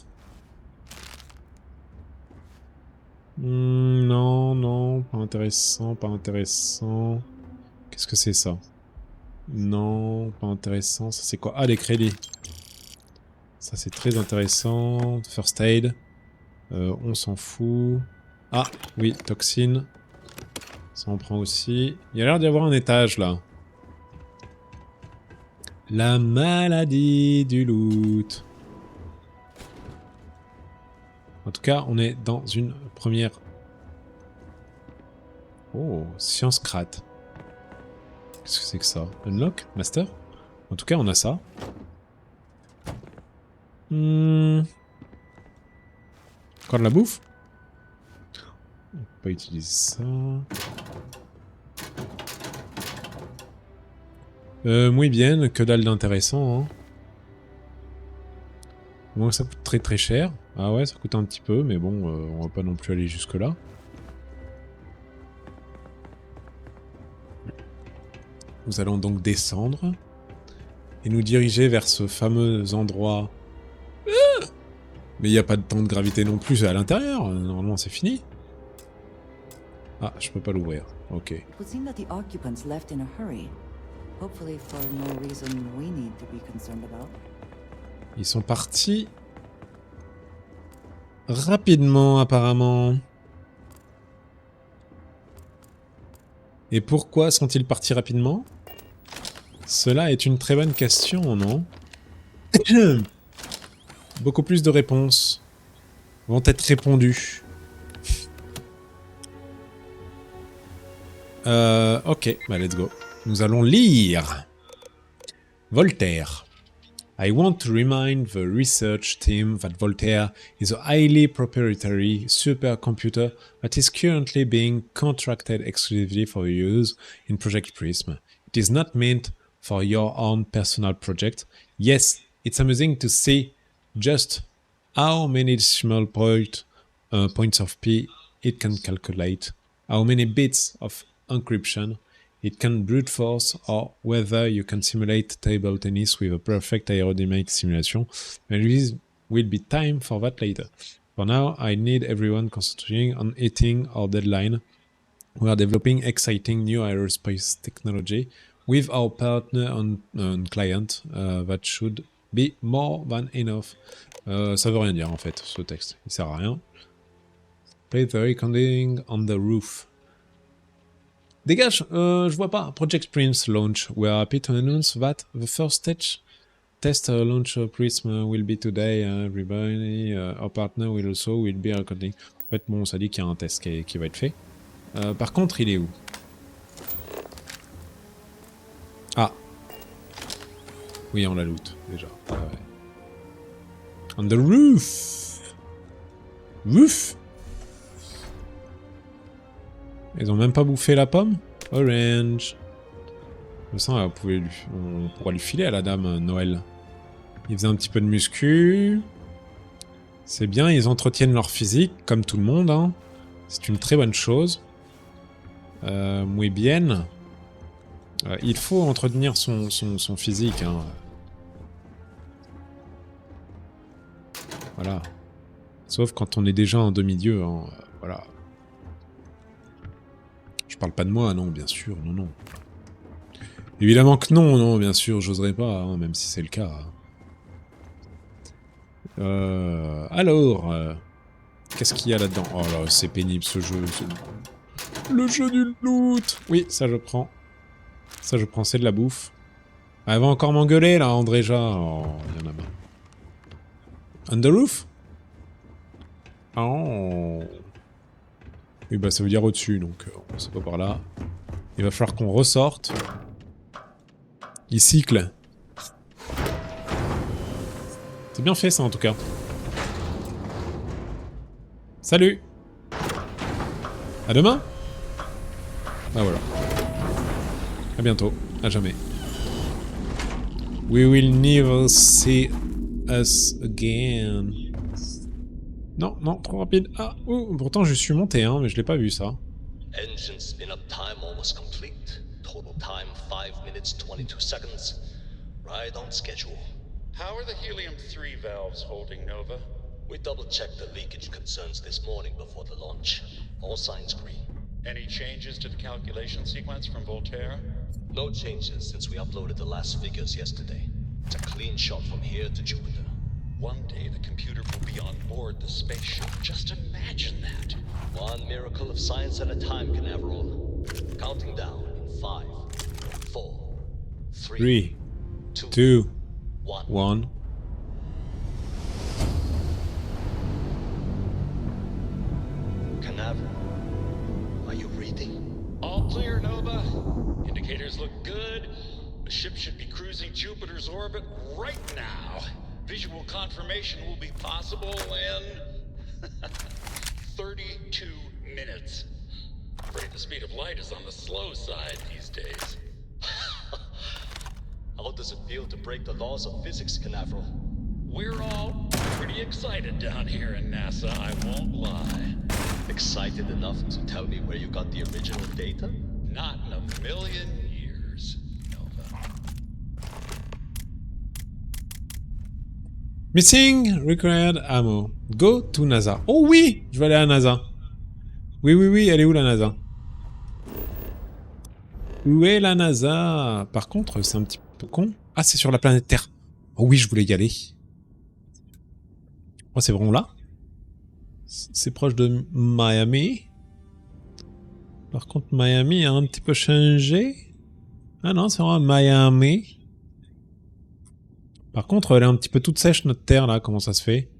Non, non, pas intéressant, pas intéressant. Qu'est-ce que c'est ça? Non, pas intéressant. Ça c'est quoi? Ah, les crédits. Ça c'est très intéressant. First aid. On s'en fout. Ah, oui, toxine. Ça on prend aussi. Il y a l'air d'y avoir un étage là. La maladie du loot. En tout cas, on est dans une première... Oh, science crat. Qu'est-ce que c'est que ça? Unlock? Master? En tout cas, on a ça. Encore de la bouffe? On peut pas utiliser ça. Muy bien, que dalle d'intéressant, hein. Bon, ça coûte très très cher. Ah ouais, ça coûte un petit peu, mais bon, on va pas non plus aller jusque là. Nous allons donc descendre et nous diriger vers ce fameux endroit. Mais il n'y a pas de temps de gravité non plus à l'intérieur. Normalement, c'est fini. Ah, je peux pas l'ouvrir. Ok. It would seem that the occupants left in a hurry. Hopefully for no reason we need to be concerned about. Ils sont partis rapidement, apparemment. Et pourquoi sont-ils partis rapidement? Cela est une très bonne question, non? Beaucoup plus de réponses vont être répondues. Ok, bah let's go. Nous allons lire. Voltaire. I want to remind the research team that Voltaire is a highly proprietary supercomputer that is currently being contracted exclusively for use in Project Prism. It is not meant for your own personal project. Yes, it's amusing to see just how many decimal points of P it can calculate, how many bits of encryption it can brute force, or whether you can simulate table tennis with a perfect aerodynamic simulation. There will be time for that later. For now, I need everyone concentrating on hitting our deadline. We are developing exciting new aerospace technology with our partner and client. That should be more than enough. Ça veut rien dire en fait, ce texte. Il sert à rien. Play the recording on the roof. Dégage, je vois pas. Project Prince launch. We are happy to announce that the first stage test launch Prism will be today. Everybody, our partner will be recording. En fait, bon, ça dit qu'il y a un test qui va être fait. Par contre, il est où? Ah. Oui, on la loot, déjà. Ah, ouais. On the roof. Roof. Ils ont même pas bouffé la pomme? Orange. Ça, on pourra lui filer à la dame Noël. Ils faisaient un petit peu de muscu. C'est bien, ils entretiennent leur physique, comme tout le monde. Hein. C'est une très bonne chose. Muy bien. Il faut entretenir son physique. Hein. Voilà. Sauf quand on est déjà en demi-dieu. Hein. Voilà. Je parle pas de moi, non, bien sûr, non, non. Évidemment que non, non, bien sûr, j'oserais pas, hein, même si c'est le cas. Alors, qu'est-ce qu'il y a là-dedans? Oh là, c'est pénible ce jeu. Le jeu du loot. Oui, ça je prends. Ça je prends, c'est de la bouffe. Elle va encore m'engueuler là, Andréja. Oh, il y en a marre. On the roof? Oh. Oui, bah ça veut dire au-dessus, donc c'est pas par là. Il va falloir qu'on ressorte. Il cycle. C'est bien fait ça en tout cas. Salut. À demain. Bah voilà. À bientôt. À jamais. We will never see us again. Non, non, trop rapide. Ah, pourtant je suis monté, hein, mais je l'ai pas vu ça. Engine spin-up time almost complete. Total time 5 minutes 22 seconds. Right on schedule. How are the helium-3 valves holding, Nova? We double-checked the leakage concerns this morning before the launch. All signs green. Any changes to the calculation sequence from Voltaire? No changes since we uploaded the last figures yesterday. It's a clean shot from here to Jupiter. One day the computer will be on board the spaceship. Just imagine that. One miracle of science at a time, Canaveral. Counting down in 5, 4, 3, 2, 1. Canaveral, are you reading? All clear, Nova. Indicators look good. The ship should be cruising Jupiter's orbit right now. Visual confirmation will be possible in 32 minutes. Afraid the speed of light is on the slow side these days. How does it feel to break the laws of physics, Canaveral? We're all pretty excited down here in NASA, I won't lie. Excited enough to tell me where you got the original data? Not in a million years, Nova. Missing required ammo. Go to NASA. Oh oui, je vais aller à NASA. Oui, oui, oui, elle est où la NASA? Où est la NASA? Par contre, c'est un petit peu con. Ah, c'est sur la planète Terre. Oh oui, je voulais y aller. Oh, c'est vraiment là? C'est proche de Miami. Par contre, Miami a un petit peu changé. Ah non, c'est vraiment Miami. Par contre, elle est un petit peu toute sèche, notre Terre, là. Comment ça se fait?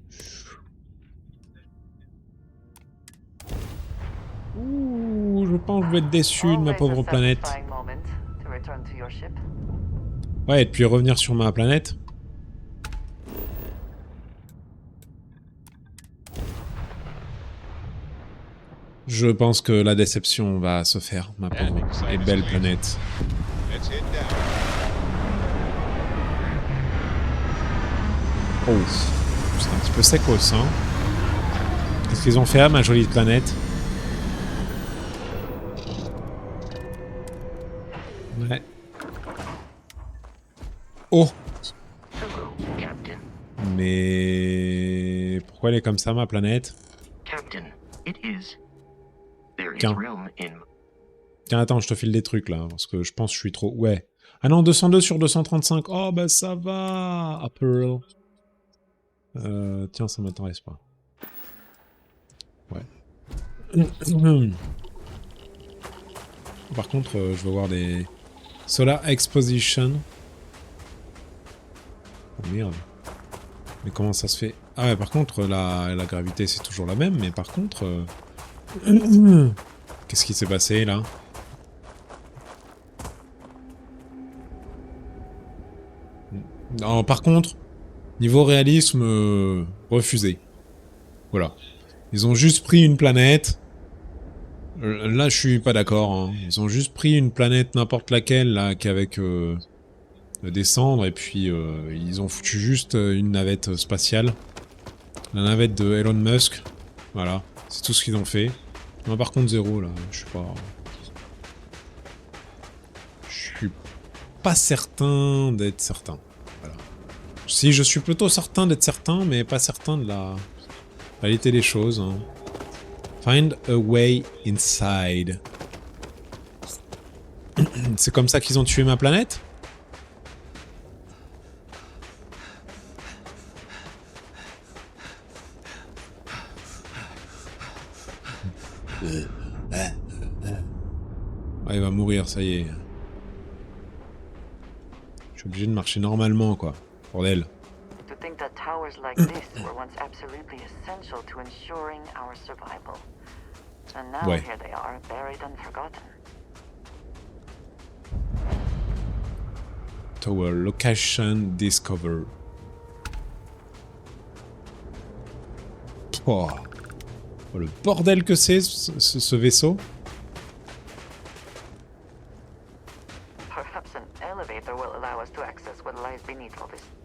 Ouh, je pense que je vais être déçu de ma pauvre planète. Ouais, et puis revenir sur ma planète. Je pense que la déception va se faire, ma pauvre et belle planète. Oh, c'est un petit peu secos, hein. Qu'est-ce qu'ils ont fait à ma jolie planète? Ouais. Oh! Mais... pourquoi elle est comme ça, ma planète? Tiens. Tiens, attends, je te file des trucs, là, parce que je pense que je suis trop... Ouais. Ah non, 202 sur 235. Oh, bah ça va, Apple. Tiens, ça m'intéresse pas. Ouais. Par contre, je veux voir des... Solar Exposition. Oh merde. Mais comment ça se fait? Ah ouais, par contre, la gravité, c'est toujours la même, mais par contre... Qu'est-ce qui s'est passé, là? Non, par contre, niveau réalisme, refusé. Voilà. Ils ont juste pris une planète. Là, je suis pas d'accord. Hein. Ils ont juste pris une planète n'importe laquelle, là, qu'avec des cendres, et puis ils ont foutu juste une navette spatiale. La navette de Elon Musk. Voilà. C'est tout ce qu'ils ont fait. Moi, par contre, zéro, là. Je suis pas... Je suis pas certain d'être certain. Voilà. Si, je suis plutôt certain d'être certain, mais pas certain de la réalité des choses. Hein. Find a way inside. C'est comme ça qu'ils ont tué ma planète? Ah, il va mourir, ça y est. Je suis obligé de marcher normalement, quoi. Bordel. To think that towers like this were once absolutely essential to ensuring our survival. And now Ouais. here they are, buried and forgotten. Tower location discover. Oh. Oh, le bordel que c'est, ce vaisseau.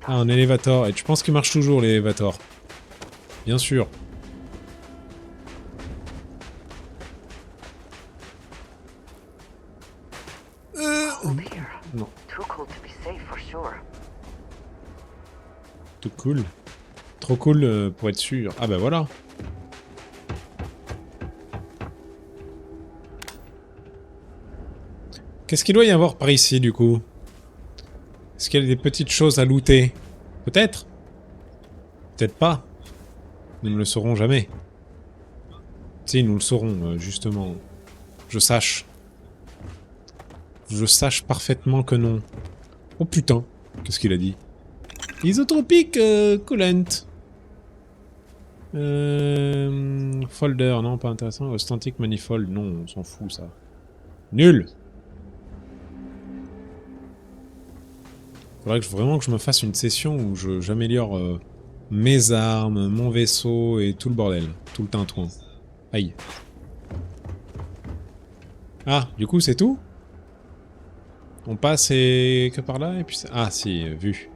Ah, un élévateur. Et tu penses qu'il marche toujours, l'élévateur? Bien sûr. Non. Tout cool. Trop cool pour être sûr. Ah bah voilà. Qu'est-ce qu'il doit y avoir par ici, du coup? Est-ce qu'il y a des petites choses à looter? Peut-être? Peut-être pas. Nous ne le saurons jamais. Si, nous le saurons, justement. Je sache. Je sache parfaitement que non. Oh putain. Qu'est-ce qu'il a dit? Isotropique coolant. Folder, non, pas intéressant. Authentic manifold, non, on s'en fout, ça. Nul! Faudrait vraiment que je me fasse une session où j'améliore mes armes, mon vaisseau et tout le bordel. Tout le tintouin. Aïe. Ah, du coup, c'est tout? On passe et que par là et puis... Ah, si, vu.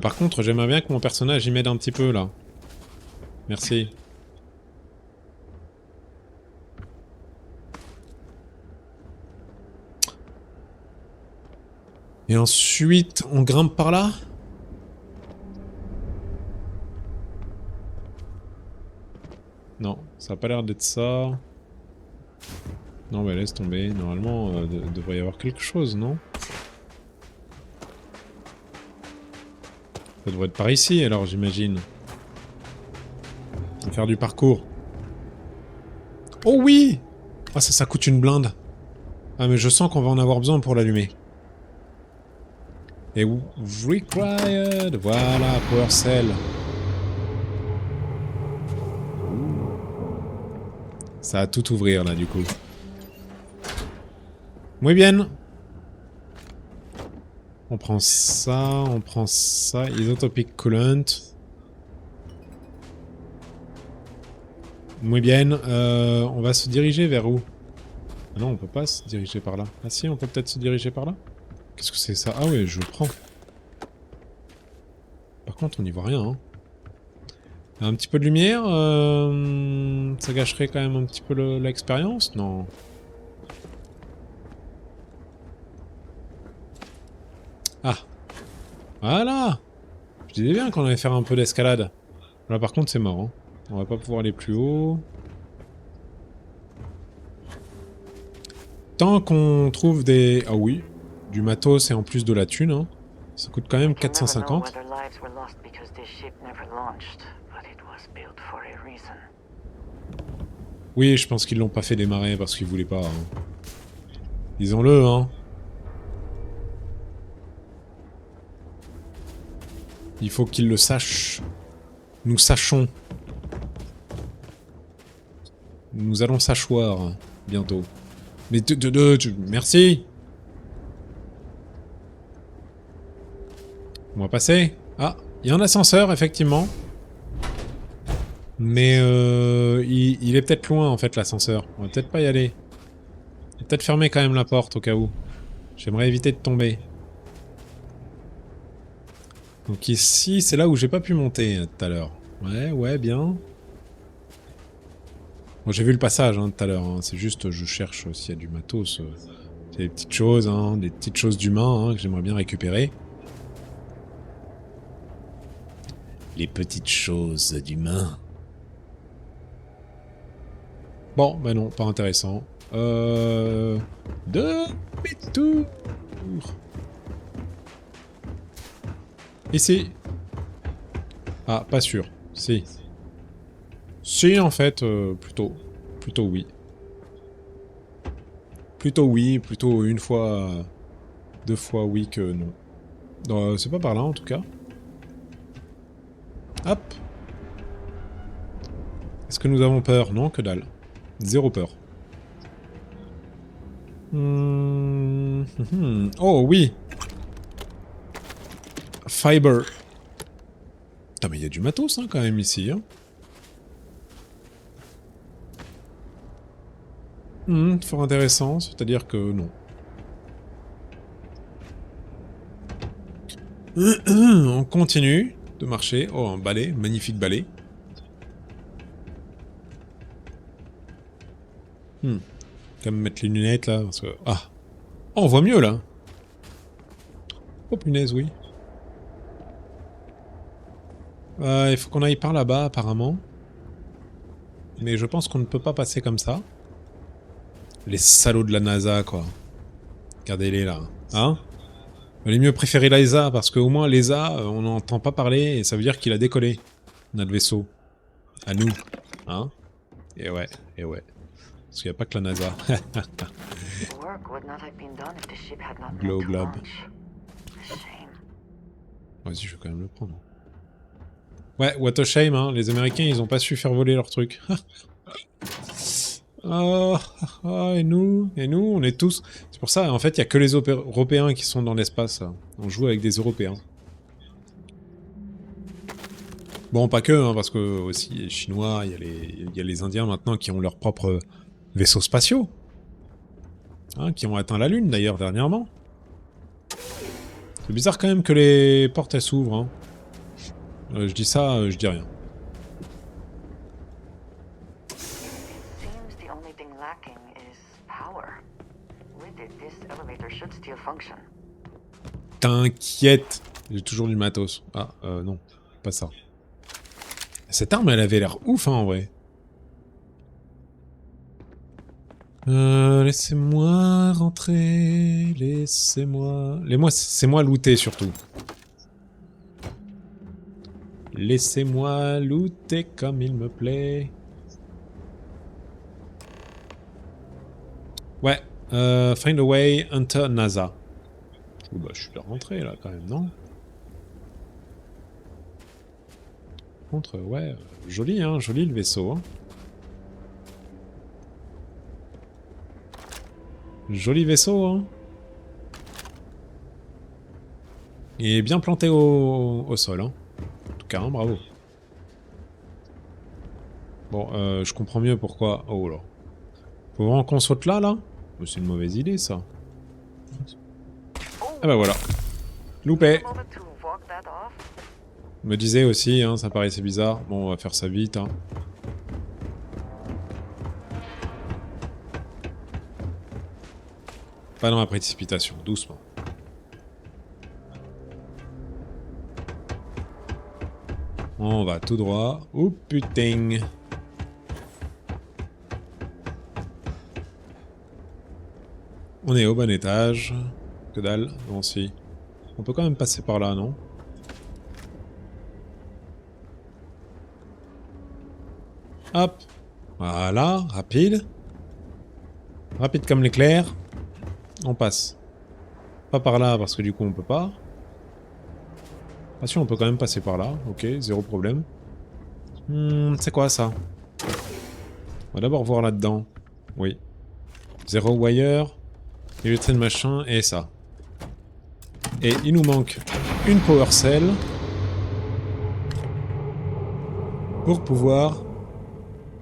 Par contre, j'aimerais bien que mon personnage y m'aide un petit peu, là. Merci. Et ensuite, on grimpe par là? Non, ça a pas l'air d'être ça. Non, mais laisse tomber. Normalement, devrait y avoir quelque chose, non? Ça devrait être par ici, alors, j'imagine. Faire du parcours. Oh oui! Ah, ça coûte une blinde. Ah, mais je sens qu'on va en avoir besoin pour l'allumer. Et required. Voilà, power cell. Ça va tout ouvrir, là, du coup. Muy bien. On prend ça, Isotopic coolant. Muy bien. On va se diriger vers où? Ah non, on peut pas se diriger par là. Ah si, on peut peut-être se diriger par là? Qu'est-ce que c'est ça? Ah ouais, je le prends. Par contre, on n'y voit rien. Hein. Un petit peu de lumière, ça gâcherait quand même un petit peu l'expérience? Non. Ah. Voilà. Je disais bien qu'on allait faire un peu d'escalade. Là par contre c'est mort. Hein. On va pas pouvoir aller plus haut. Tant qu'on trouve des... Ah oui. Du matos et en plus de la thune. Hein. Ça coûte quand même 450. Oui, je pense qu'ils l'ont pas fait démarrer parce qu'ils voulaient pas. Hein. Disons-le, hein. Il faut qu'ils le sachent. Nous sachons. Nous allons sachoir bientôt. Mais merci. On va passer. Ah, il y a un ascenseur, effectivement. Mais il est peut-être loin, en fait, l'ascenseur. On va peut-être pas y aller. On va peut-être fermer quand même la porte, au cas où. J'aimerais éviter de tomber. Donc ici, c'est là où j'ai pas pu monter tout à l'heure. Ouais, bien. Bon, j'ai vu le passage tout à l'heure. Hein. C'est juste, je cherche s'il y a du matos. C'est des petites choses, hein, des petites choses d'humain que j'aimerais bien récupérer. Les petites choses d'humain. Bon, bah non, pas intéressant. Demi-tour. Ici. Ah, pas sûr. Si. Si, en fait, plutôt. Plutôt oui. Plutôt oui, plutôt une fois... 2 fois oui que non. C'est pas par là, en tout cas. Hop. Est-ce que nous avons peur? Non, que dalle. Zéro peur. Oh, oui. Fiber. Putain, mais il y a du matos hein, quand même ici. Hein. Fort intéressant, c'est-à-dire que non. On continue de marcher. Oh, un balai, magnifique balai. Quand même mettre les lunettes là, parce que... Ah, oh, on voit mieux là. Oh punaise, oui. Il faut qu'on aille par là-bas apparemment. Mais je pense qu'on ne peut pas passer comme ça. Les salauds de la NASA, quoi. Regardez-les, là. Hein? Valait mieux préférer l'ESA, parce qu'au moins, l'ESA, on n'entend pas parler, et ça veut dire qu'il a décollé. Notre vaisseau. À nous. Hein? Et ouais, et ouais. Parce qu'il n'y a pas que la NASA. Glow Globe. Vas-y, je vais quand même le prendre. Ouais, what a shame, hein. Les Américains, ils ont pas su faire voler leur truc. Et nous, on est tous... C'est pour ça, en fait, il y a que les Européens qui sont dans l'espace. On joue avec des Européens. Bon, pas que, hein, parce que aussi, les Chinois, il y a les Indiens maintenant qui ont leurs propres vaisseaux spatiaux. Hein, qui ont atteint la Lune, d'ailleurs, dernièrement. C'est bizarre quand même que les portes, elles s'ouvrent. Hein. Je dis ça, je dis rien. T'inquiète, j'ai toujours du matos. Ah, non, pas ça. Cette arme, elle avait l'air ouf, hein, en vrai. Laissez-moi rentrer, laissez-moi... Laissez-moi looter, surtout. Laissez-moi looter comme il me plaît. Ouais, find a way, enter NASA. Oh bah, je suis rentré là quand même, non? Par contre, ouais, joli, hein, joli le vaisseau. Hein. Joli vaisseau, hein. Il est bien planté au sol, hein. En tout cas, hein, bravo. Bon, je comprends mieux pourquoi... Oh là. Faut vraiment qu'on saute là, là? C'est une mauvaise idée, ça. Ah bah voilà. Loupé. Me disait aussi, hein, ça paraissait bizarre. Bon, on va faire ça vite, hein. Pas dans la précipitation, doucement. On va tout droit. Oh putain. On est au bon étage. Que dalle. Non, si. On peut quand même passer par là, non? Hop. Voilà, rapide. Rapide comme l'éclair. On passe. Pas par là, parce que du coup, on peut pas. Ah si, on peut quand même passer par là. Ok, zéro problème. C'est quoi, ça? On va d'abord voir là-dedans. Oui. Zero wire. Illustré de machin, et ça. Et il nous manque une power cell. Pour pouvoir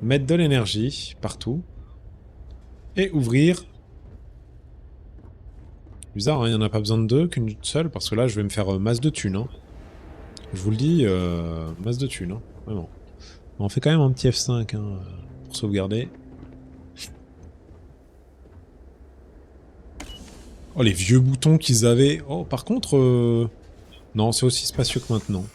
mettre de l'énergie partout. Et ouvrir. Bizarre, hein, il n'y en a pas besoin de deux, qu'une seule, parce que là je vais me faire masse de thunes. Hein. Je vous le dis, masse de thunes, hein, vraiment. On fait quand même un petit F5 hein, pour sauvegarder. Oh, les vieux boutons qu'ils avaient. Oh, par contre... Non, c'est aussi spacieux que maintenant.